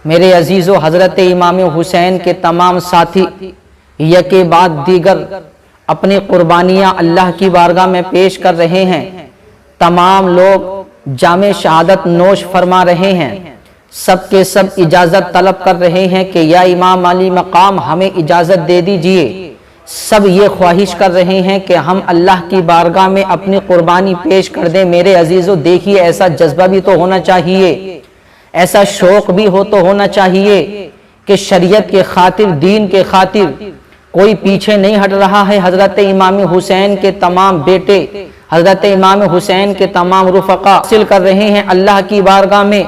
میرے عزیزو، حضرت امام حسین کے تمام ساتھی یکے بعد دیگر اپنی قربانیاں اللہ کی بارگاہ میں پیش کر رہے ہیں۔ تمام لوگ جام شہادت نوش فرما رہے ہیں۔ سب کے سب اجازت طلب کر رہے ہیں کہ یا امام علی مقام ہمیں اجازت دے دیجئے۔ سب یہ خواہش کر رہے ہیں کہ ہم اللہ کی بارگاہ میں اپنی قربانی پیش کر دیں۔ میرے عزیزو دیکھیے، ایسا جذبہ بھی تو ہونا چاہیے، ایسا شوق بھی ہونا چاہیے کہ شریعت کے خاطر، دین کے خاطر کوئی پیچھے نہیں ہٹ رہا ہے۔ حضرت امام حسین کے تمام بیٹے، حضرت امام حسین کے تمام رفقا حاصل کر رہے ہیں، اللہ کی بارگاہ میں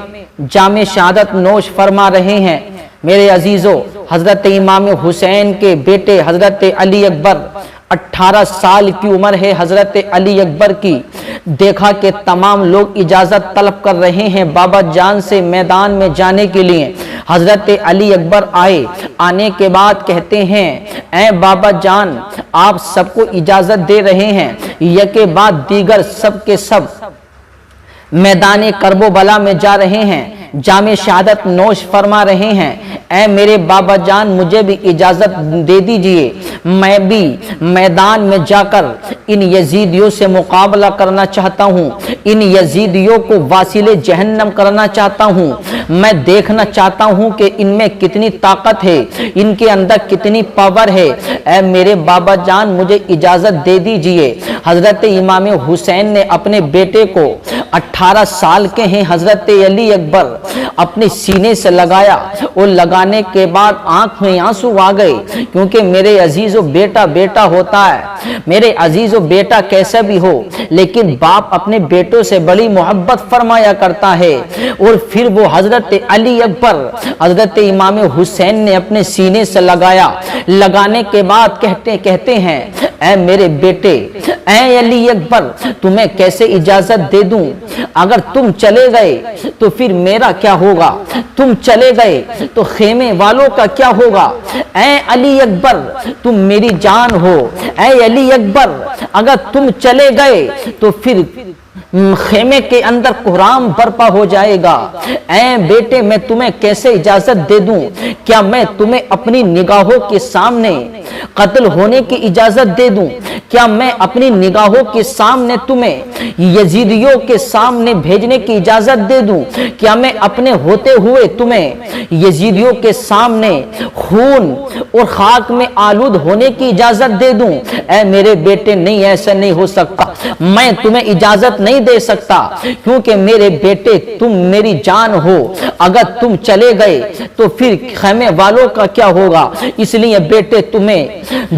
جام شہادت نوش فرما رہے ہیں۔ میرے عزیزو، حضرت امام حسین کے بیٹے حضرت علی اکبر، 18 سال کی عمر ہے حضرت علی اکبر کی۔ دیکھا کہ تمام لوگ اجازت طلب کر رہے ہیں بابا جان سے میدان میں جانے کے لیے۔ حضرت علی اکبر آئے، آنے کے بعد کہتے ہیں اے بابا جان، آپ سب کو اجازت دے رہے ہیں۔ یکے بعد دیگر سب کے سب میدان کرب و بلا میں جا رہے ہیں، جام شہادت نوش فرما رہے ہیں۔ اے میرے بابا جان، مجھے بھی اجازت دے دیجئے، میں بھی میدان میں جا کر ان یزیدیوں سے مقابلہ کرنا چاہتا ہوں، ان یزیدیوں کو واصل جہنم کرنا چاہتا ہوں۔ میں دیکھنا چاہتا ہوں کہ ان میں کتنی طاقت ہے، ان کے اندر کتنی پاور ہے۔ اے میرے بابا جان، مجھے اجازت دے دیجئے۔ حضرت امام حسین نے اپنے بیٹے کو، 18 سال کے ہیں حضرت علی اکبر، اپنے سینے سے لگایا اور لگانے کے بعد آنکھ میں آنسو آ گئے، کیونکہ میرے عزیزو بیٹا بیٹا ہوتا ہے۔ میرے عزیزو بیٹا کیسا بھی ہو، لیکن باپ اپنے بیٹوں سے بڑی محبت فرمایا کرتا ہے۔ اور پھر وہ حضرت علی اکبر، حضرت امام حسین نے اپنے سینے سے لگایا، لگانے کے بعد کہتے ہیں اے میرے بیٹے، اے علی اکبر، تمہیں کیسے اجازت دے دوں؟ اگر تم چلے گئے تو پھر میرا کیا ہوگا؟ تم چلے گئے تو خیمے والوں کا کیا ہوگا؟ اے علی اکبر، تم میری جان ہو۔ اے علی اکبر، اگر تم چلے گئے تو پھر خیمے کے اندر کوہرام برپا ہو جائے گا۔ اے بیٹے، میں تمہیں کیسے اجازت دے دوں؟ کیا میں تمہیں اپنی نگاہوں کے سامنے قتل ہونے کی اجازت دے دوں؟ کیا میں اپنی نگاہوں کے سامنے تمہیں یزیدیوں کے سامنے بھیجنے کی اجازت دے دوں؟ کیا میں اپنے ہوتے ہوئے تمہیں یزیدیوں کے سامنے خون اور خاک میں آلود ہونے کی اجازت دے دوں؟ اے میرے بیٹے، نہیں، ایسا نہیں ہو سکتا۔ میں تمہیں اجازت نہیں دے سکتا، کیونکہ میرے بیٹے تم میری جان ہو۔ اگر تم چلے گئے تو پھر خیمے والوں کا کیا ہوگا؟ اس لیے بیٹے، تمہیں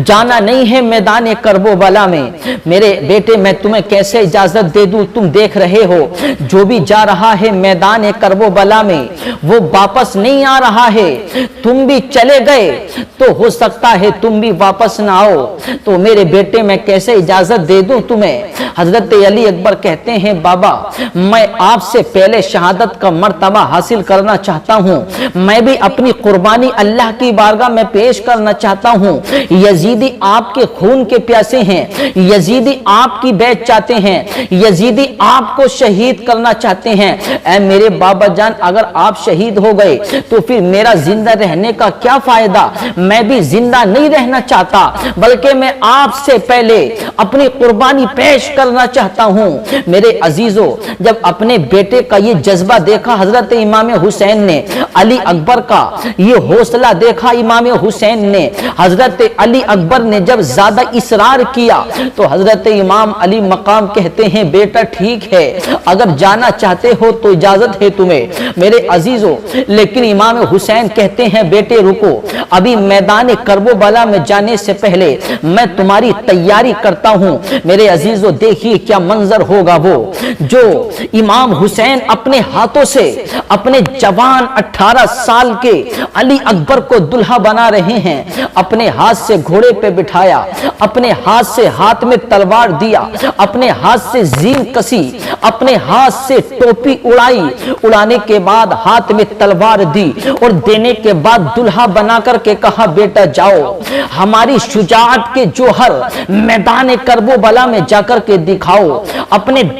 جانا نہیں ہے میدان کرب و بلا میں۔ میرے بیٹے، میں تمہیں کیسے اجازت دے دوں؟ تم دیکھ رہے ہو جو بھی جا رہا ہے میدان کرب و بلا میں، وہ واپس نہیں آ رہا ہے۔ تم بھی چلے گئے تو ہو سکتا ہے تم بھی واپس نہ آؤ، تو میرے بیٹے میں کیسے اجازت دے دوں تمہیں؟ حضرت علی اکبر کہتے ہیں بابا، میں آپ سے پہلے شہادت کا مرتبہ حاصل کرنا چاہتا ہوں، میں بھی اپنی قربانی اللہ کی بارگاہ میں پیش کرنا چاہتا ہوں۔ یزیدی آپ کے خون کے پیاسے ہیں، یزیدی آپ کی بیعت چاہتے ہیں، یزیدی آپ کو شہید کرنا چاہتے ہیں۔ اے میرے بابا جان، اگر آپ شہید ہو گئے تو پھر میرا زندہ رہنے کا کیا فائدہ؟ میں بھی زندہ نہیں رہنا چاہتا، بلکہ میں آپ سے پہلے اپنی قربانی پیش کرنا چاہتا ہوں۔ میرے عزیزو، جب اپنے بیٹے کا یہ جذبہ دیکھا حضرت امام حسین نے، علی اکبر کا یہ حوصلہ دیکھا امام حسین نے، حضرت علی اکبر نے جب زیادہ اصرار کیا تو حضرت امام علی مقام کہتے ہیں بیٹا ٹھیک ہے، اگر جانا چاہتے ہو تو اجازت ہے تمہیں۔ میرے عزیزو، لیکن امام حسین کہتے ہیں بیٹے رکو، ابھی میدان کرب و بلا میں جانے سے پہلے میں تمہاری تیاری کرتا ہوں۔ میرے عزیزو، دیکھیے کیا منظر ہوگا وہ جو امام حسین اپنے ہاتھوں سے اپنے جوان 18 سال کے علی اکبر کو دلہا بنا رہے ہیں۔ اپنے ہاتھ سے گھوڑے پہ بٹھایا، اپنے ہاتھ سے ہاتھ میں تلوار دیا، اپنے ہاتھ سے زین کسی، اپنے ہاتھ سے ٹوپی اڑائی، اڑانے کے بعد ہاتھ میں تلوار دی اور دینے کے بعد دلہا بنا کر کے کہا بیٹا جاؤ، ہماری شجاعت کے جوہر میدان کرب و بلا میں جا کر کے دکھاؤ، اپنے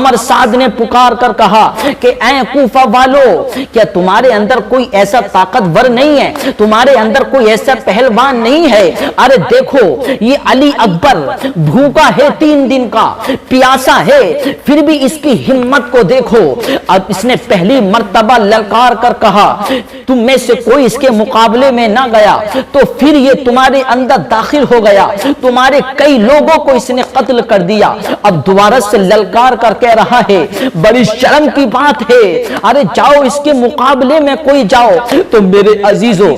عمر سعد نے پکار کر کہا کہ اے کوفہ والو، کیا تمہارے اندر کوئی ایسا طاقتور نہیں ہے، تمہارے اندر کوئی ایسا پہلوان نہیں ہے؟ ارے دیکھو یہ علی اکبر بھوکا ہے 3 دن کا، پیاسا ہے، پھر بھی اس کی ہمت کو دیکھو۔ اب اس نے پہلی مرتبہ للکار کر کہا تم میں سے کوئی اس کے مقابلے میں نہ گیا تو پھر یہ تمہارے اندر داخل ہو گیا، تمہارے کئی لوگوں کو اس نے قتل کر دیا۔ اب دوبارہ سے للکار کر کہہ رہا ہے بڑی شرم کی بات ہے، ارے جاؤ اس کے مقابلے میں کوئی جاؤ۔ تو میرے عزیزوں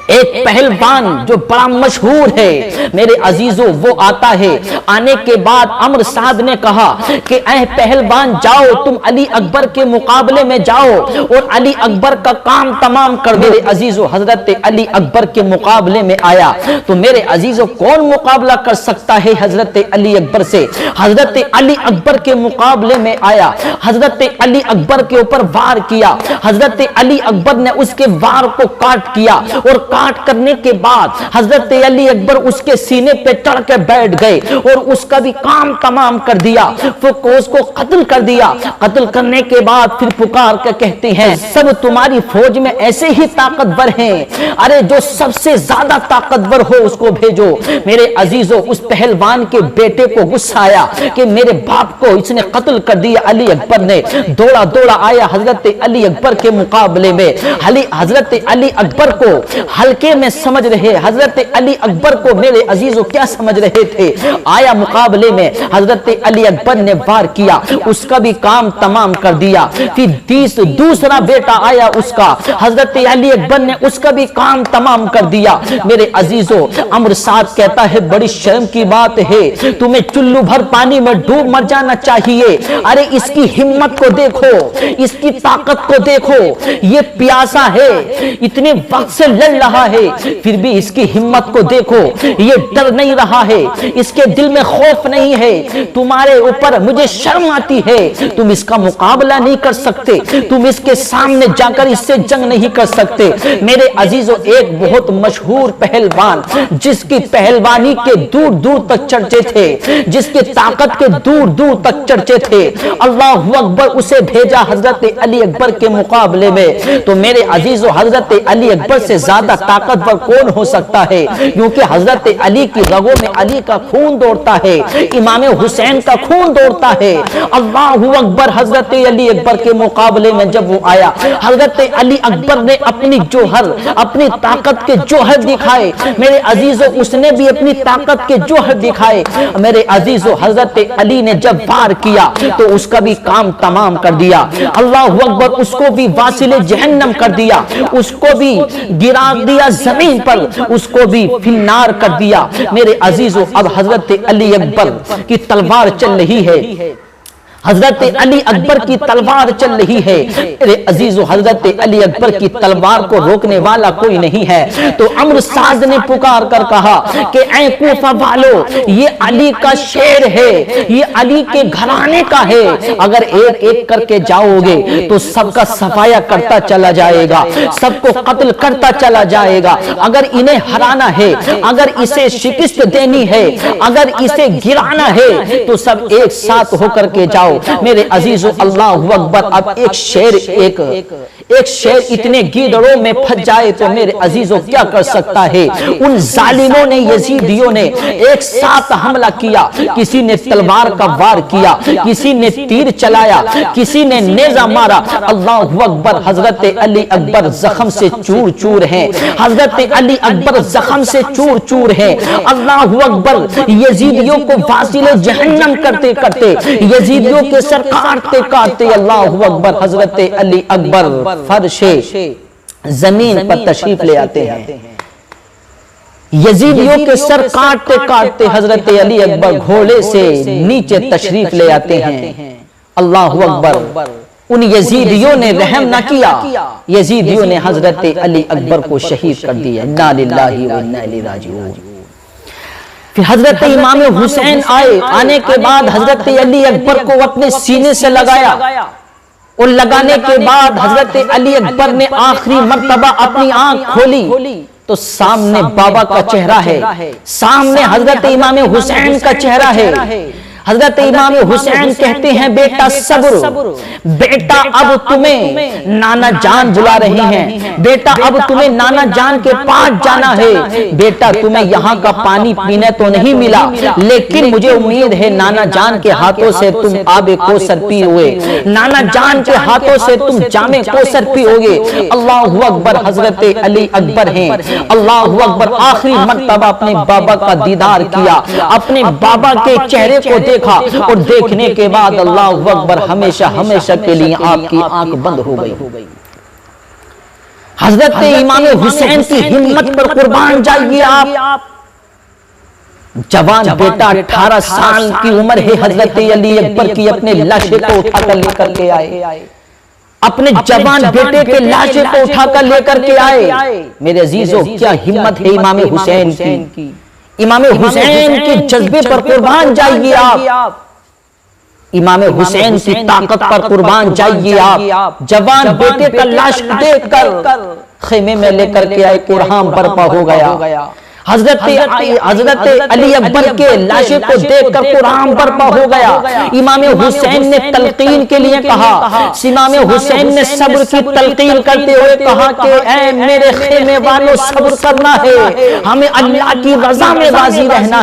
ایک پہلوان جو بڑا مشہور ہے میرے عزیزوں وہ آتا ہے، آنے کے بعد عمر سعد نے کہا کہ اے پہلوان جاؤ تم علی اکبر کے مقابلے میں جاؤ اور علی اکبر کا کام تمام کر۔ میرے عزیزوں حضرت علی اکبر کے مقابلے میں آیا تو میرے عزیزوں کون مقابلہ کر سکتا ہے حضرت علی اکبر سے؟ حضرت علی اکبر کے مقابلے میں آیا، حضرت علی اکبر کے اوپر وار کیا، حضرت علی اکبر نے اس کے وار کو کاٹ کیا اور کاٹ کرنے کے بعد حضرت علی اکبر اس کے سینے پہ چڑھ کے بیٹھ گئے اور اس کا بھی کام تمام کر دیا، اس کو قتل کر دیا۔ قتل کرنے کے بعد پھر پکار کے کہتے ہیں سب تمہاری فوج میں ایسے ہی طاقتور ہیں، ارے جو سب سے زیادہ طاقتور ہو اس کو بھیجو۔ میرے عزیزوں اس پہلوان کے بیٹے کو غصہ آیا کہ میرے باپ کو اس نے قتل کر دیا۔ علی اکبر نے دوڑا دوڑا آیا حضرت علی اکبر کے مقابلے میں۔ حضرت علی اکبر کو ہلکے میں سمجھ رہے، حضرت علی اکبر کو میرے عزیزوں کیا سمجھ رہے تھے؟ آیا مقابلے میں حضرت علی اکبر نے وار کیا، اس کا بھی کام تمام کر دیا۔ پھر دوسرا بیٹا آیا اس کا، حضرت علی اکبر نے اس کا بھی کام تمام کر دیا۔ میرے عزیزوں عمر سعد کہتا ہے بڑی شرم کی بات ہے، تمہیں چلو بھر پانی میں ڈوب مر جانا چاہیے۔ ارے اس کی ہمت کو دیکھو، اس کی طاقت کو دیکھو، یہ پیاسا ہے، اتنے وقت سے لڑ رہا ہے، پھر بھی اس کی ہمت کو دیکھو، یہ ڈر نہیں رہا ہے، اس کے دل میں خوف نہیں ہے۔ تمہارے اوپر مجھے شرم آتی ہے، تم اس کا مقابلہ نہیں کر سکتے، تم اس کے سامنے جا کر اس سے جنگ نہیں کر سکتے۔ میرے عزیزوں ایک بہت مشہور پہلوان جس کی پہلوانی کے دور دور تک چرچے تھے، جس کی طاقت کے دور دور تک چرچے تھے، اللہ اکبر اسے بھیجا حضرت علی اکبر کے مقابلے میں۔ تو میرے عزیزوں حضرت علی اکبر سے زیادہ طاقتور کون ہو سکتا ہے؟ کیونکہ حضرت علی کی رگوں میں علی کا خون دوڑتا ہے، امام حسین کا خون دوڑتا ہے۔ اللہ اکبر حضرت علی اکبر کے مقابلے میں جب وہ آیا، حضرت علی اکبر نے اپنی جوہر، اپنی طاقت کے جوہر دکھائے۔ میرے عزیزوں اس نے بھی اپنی طاقت کے جوہر دکھائے۔ میرے عزیزوں حضرت علی نے جب وار کیا تو اس کا بھی کام تمام کر دیا۔ اللہ اکبر اس کو بھی واصل جہنم کر دیا، اس کو بھی گرا دیا زمین پر، اس کو بھی فنار کر دیا۔ میرے عزیزوں اب حضرت علی اکبر کی تلوار چل رہی ہے، حضرت علی اکبر کی تلوار چل رہی ہے۔ میرے عزیزو حضرت علی اکبر کی تلوار کو روکنے والا کوئی نہیں ہے۔ تو عمر سعد نے پکار کر کہا کہ اے کوفہ والو، یہ علی کا شیر ہے، یہ علی کے گھرانے کا ہے، اگر ایک ایک کر کے جاؤ گے تو سب کا صفایا کرتا چلا جائے گا، سب کو قتل کرتا چلا جائے گا۔ اگر انہیں ہرانا ہے، اگر اسے شکست دینی ہے، اگر اسے گرانا ہے تو سب ایک ساتھ ہو کر کے جاؤ۔ میرے عزیزو اللہ اکبر، اب ایک شیر اتنے گیدڑوں میں پھنس جائے تو میرے عزیزو کیا کر سکتا ہے؟ ان ظالموں نے، یزیدیوں نے ایک ساتھ حملہ کیا، کسی نے تلوار کا وار کیا، کسی نے تیر چلایا، کسی نے نیزہ مارا۔ اللہ اکبر، حضرت علی اکبر زخم سے چور چور ہیں، حضرت علی اکبر زخم سے چور چور ہیں۔ اللہ اکبر، یزیدیوں کو واصل جہنم کرتے کرتے، یزیدیوں کے سر کاٹتے کاٹتے، اللہ اکبر، حضرت علی اکبر فرش زمین پر تشریف لے آتے ہیں۔ یزیدیوں کے سر کاٹتے کاٹتے حضرت علی اکبر گھوڑے سے نیچے تشریف لے آتے ہیں۔ اللہ اکبر، ان یزیدیوں نے رحم نہ کیا، یزیدیوں نے حضرت علی اکبر کو شہید کر دیا۔ انا للہ و انا الیہ راجعون۔ پھر حضرت امام حسین آئے، آنے کے بعد حضرت علی اکبر کو اپنے سینے سے لگایا، اور لگانے کے بعد حضرت علی اکبر نے آخری مرتبہ اپنی آنکھ کھولی تو سامنے بابا کا چہرہ ہے، سامنے حضرت امام حسین کا چہرہ ہے۔ حضرت امام حسین کہتے ہیں بیٹا صبر، بیٹا اب تمہیں نانا جان بلا رہی ہیں، بیٹا اب تمہیں نانا جان کے پاس جانا ہے، بیٹا تمہیں یہاں کا پانی پینے تو نہیں ملا لیکن مجھے امید ہے نانا جان کے ہاتھوں سے تم آب کوثر پی ہوئے، نانا جان کے ہاتھوں سے تم جام کوثر پی ہوگے۔ اللہ اکبر، حضرت علی اکبر ہیں، اللہ اکبر، آخری مرتبہ اپنے بابا کا دیدار کیا، اپنے بابا کے چہرے کو دیکھا اور دیکھنے کے بعد اللہ اکبر ہمیشہ ہمیشہ کے لیے آپ کی آنکھ بند ہو گئی۔ حضرت امام حسین کی ہمت پر قربان جائیے آپ، جوان بیٹا 18 سال کی عمر ہے، حضرت علی اکبر کی اپنے لاشے کو اٹھا کر لے کر کے آئے، اپنے جوان بیٹے کے لاشے کو اٹھا کر لے کر کے آئے۔ میرے عزیزو کیا ہمت ہے امام حسین کی، امام حسین کے جذبے پر قربان جائیے آپ، امام حسین کی طاقت پر قربان جائیے آپ۔ جوان بیٹے کا لاش دیکھ کر خیمے میں لے کر کے آئے، قرآن برپا ہو گیا۔ حضرت علی اکبر کے لاشے کو دیکھ کر قرآن برپا ہو گیا۔ امام حسین نے تلقین کے لیے کہا، امام حسین نے صبر کی تلقین کرتے ہوئے کہا کہ اے میرے خیمے والوں صبر کرنا ہے، ہمیں اللہ کی رضا میں راضی رہنا ہے۔